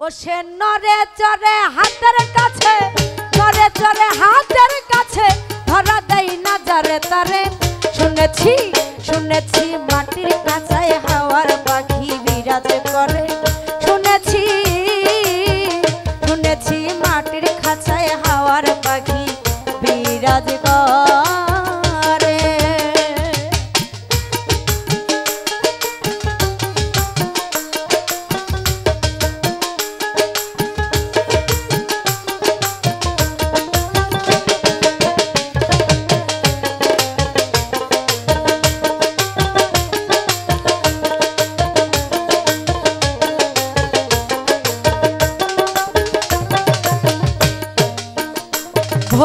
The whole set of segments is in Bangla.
ও সে নরে চরে হাতের কাছে, নরে চরে হাতের কাছে ধরা দেই না যারে তারে। শুনেছি শুনেছি মাটির কাছায় হাওয়ার পাখি বিরাজ করে। শুনেছি শুনেছি মাটির খাঁচায় হাওয়ার পাখি বিরাজ করে।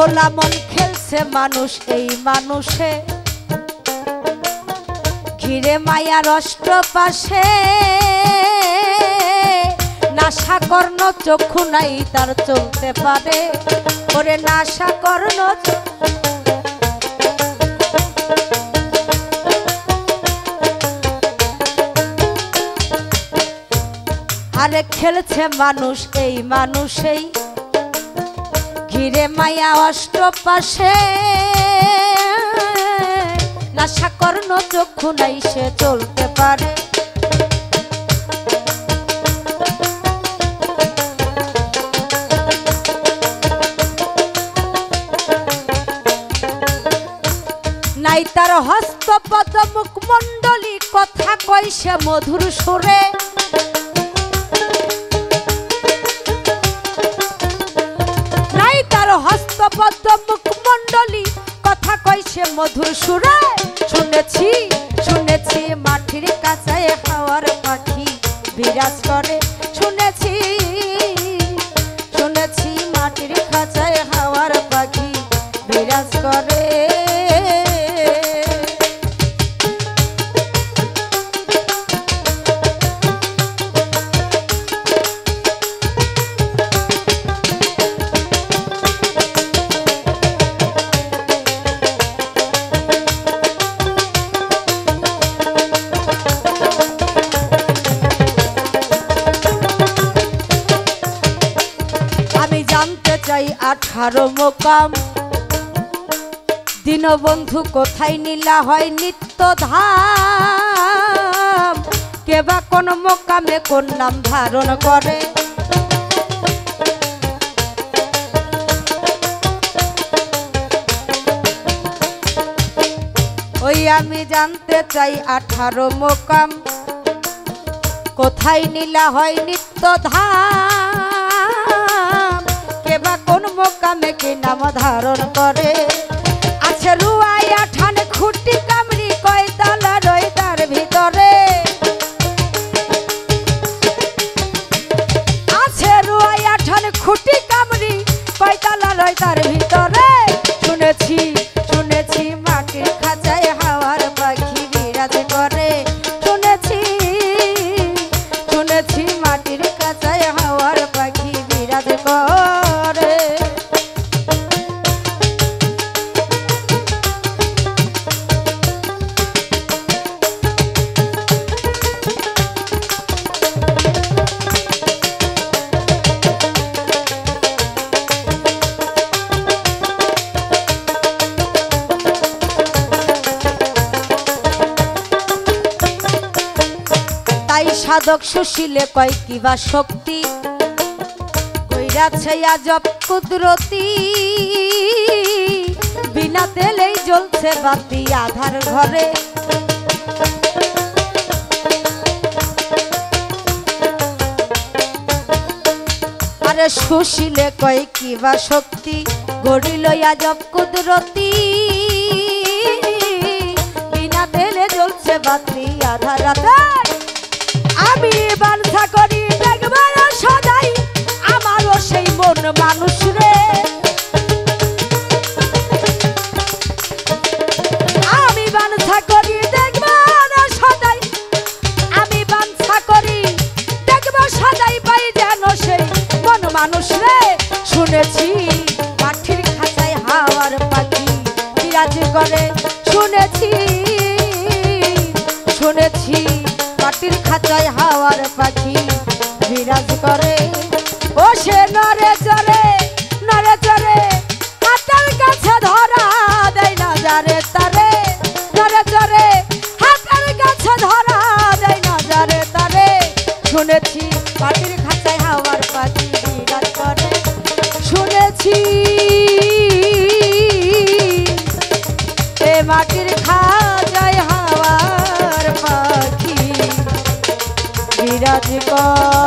ভোলা মন খেলছে মানুষ এই মানুষে, ঘিরে মায়ার অষ্টপাশে। নাশা কর্ণ চক্ষু নাই তার চলতে পারে, ওরে নাশা কর্ণ। আরে খেলছে মানুষ এই মানুষেই, ঘিরে মায়া অষ্টপাশে। নাশা কর্ণ চক্ষু নাই সে চলতে পারে। নাই তার হস্তপদ মুখমণ্ডলী, কথা কয় সে মধুর সুরে। হস্তপদ্ম মুখমণ্ডলী, কথা কয় সে মধুর সুরে। শুনেছি শুনেছি মাটির কাছায় হাওয়ার পাখি বিরাজ করে। শুনেছি শুনেছি মাটির খাঁচায় হাওয়ার পাখি বিরাজ করে। চাই 18 মোকাম, দীনবন্ধু কোথায় নীলা হয় নিত্য ধাম। কেবা কোন মোকামে কোন নাম ধারণ করে। ওই আমি জানতে চাই 18 মোকাম, কোথায় নীলা হয় নিত্য ধাম। কেবা কোন মোকামে কি নাম ধারণ করে। আছে রুয়াইয়া ঠান খুঁটি কামড়ি কয়তালা রই তার ভিতরে। আছে রুয়াইয়া ঠান খুঁটি কামড়ি কয়তালা রই তার ভিতরে। শুনেছি শুনেছি মাটির খাঁচায় হাওয়ার পাখি বিরাজ করে। শুনেছি শুনেছি মাটির খাঁচায় হাওয়ার পাখি বিরাজ করে। তাই সাধক সুশীলে কয় কিবা শক্তি, কইরাছে আজব কুদরতি। বিনা তেলেই জ্বলছে বাতি আধার ঘরে। আরে সুশীলে কয় কিবা শক্তি, গড়িল আজব কুদরতি। বিনা তেলে জ্বলছে বাতি আধার রাতে। আমি বাঞ্ছা করি দেখবার সদাই, আমারও সেই মন মানুষ রে। আমি বাঞ্ছা করি দেখবার সদাই, আমি বাঞ্ছা করি দেখবার সদাই, পাই যেন সেই মন মানুষ রে। শুনেছি মাটির খাঁচায় হাওয়ার পাখি বিরাজ করে। শুনেছি শুনেছি মাটির খাঁচায় হাওয়ার পাখি বিরাজ করে। শুনেছি এ মাটির খাজায় হাওয়ার পাখি বিরাজ কর।